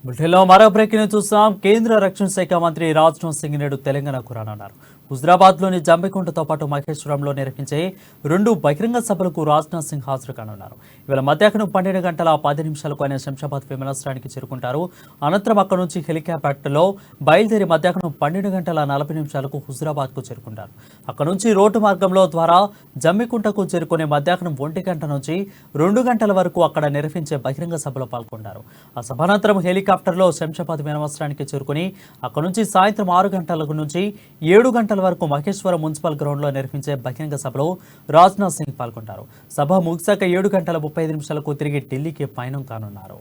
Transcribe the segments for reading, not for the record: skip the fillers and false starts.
బులెటిన్లో మరో బ్రేకింగ్ చూస్తాం. కేంద్ర రక్షణ శాఖ మంత్రి రాజ్నాథ్ సింగ్ నేడు తెలంగాణకు రానున్నారు. హుజరాబాద్లోని జంబికుంటతో పాటు మహేశ్వరంలో నిర్వహించే 2 బహిరంగ సభలకు రాజ్నాథ్ సింగ్ హాజరు కానున్నారు. ఇవాళ మధ్యాహ్నం 12 గంటల 10 నిమిషాలకు ఆయన శంషాబాద్ విమానాశ్రయానికి చేరుకుంటారు. అనంతరం అక్కడి నుంచి హెలికాప్టర్లో బయలుదేరి మధ్యాహ్నం 12 గంటల 40 నిమిషాలకు హుజరాబాద్కు చేరుకుంటారు. అక్కడి నుంచి రోడ్డు మార్గంలో ద్వారా జంబికుంటకు చేరుకునే మధ్యాహ్నం 1 గంట నుంచి 2 గంటల వరకు అక్కడ నిర్వహించే బహిరంగ సభలో పాల్గొంటారు. ఆ సభానంతరం హెలికాప్టర్లో శంషాబాద్ విమానాశ్రయానికి చేరుకుని అక్కడి నుంచి సాయంత్రం 6 గంటల నుంచి 7 గంటల వరకు మహేశ్వరం మున్సిపల్ గ్రౌండ్లో నిర్వహించే బహిరంగ సభలో రాజ్నాథ్ సింగ్ పాల్గొంటారు. సభ ముగిశాక 7 గంటల 35 నిమిషాలకు తిరిగి ఢిల్లీకి పయనం కానున్నారు.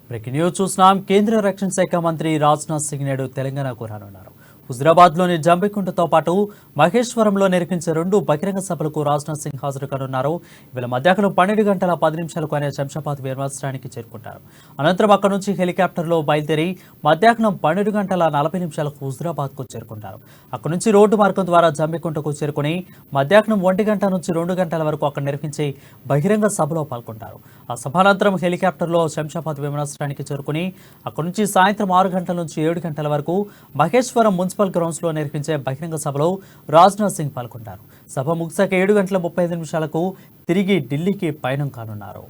బ్రేకింగ్ న్యూస్ చూస్తున్నాం. కేంద్ర రక్షణ శాఖ మంత్రి రాజ్నాథ్ సింగ్ నేడు తెలంగాణకు రానున్నారు. హుజరాబాద్లోని జంబికుంటతో పాటు మహేశ్వరంలో నిర్వహించే 2 బహిరంగ సభలకు రాజ్నాథ్ సింగ్ హాజరు కానున్నారు. ఇవాళ మధ్యాహ్నం 12 గంటల 10 నిమిషాలకు ఆయన శంషాబాద్ విమానాశ్రయానికి చేరుకుంటారు. అనంతరం అక్కడి నుంచి హెలికాప్టర్లో బయలుదేరి మధ్యాహ్నం 12 గంటల 40 నిమిషాలకు హుజరాబాద్కు చేరుకుంటారు. అక్కడి నుంచి రోడ్డు మార్గం ద్వారా జంబికుంటకు చేరుకుని మధ్యాహ్నం 1 గంట నుంచి 2 గంటల వరకు అక్కడ నిర్వహించే బహిరంగ సభలో పాల్గొంటారు. ఆ సభానంతరం హెలికాప్టర్లో శంషాబాద్ విమానాశ్రయానికి చేరుకుని అక్కడి నుంచి సాయంత్రం 6 గంటల నుంచి 7 గంటల వరకు మహేశ్వరం మున్సిపల్ గ్రౌండ్స్ లో నిర్వహించే బహిరంగ సభలో రాజ్నాథ్ సింగ్ పాల్గొంటారు. సభ ముగిశాక 7 గంటల 35 నిమిషాలకు తిరిగి ఢిల్లీకి పయనం కానున్నారు.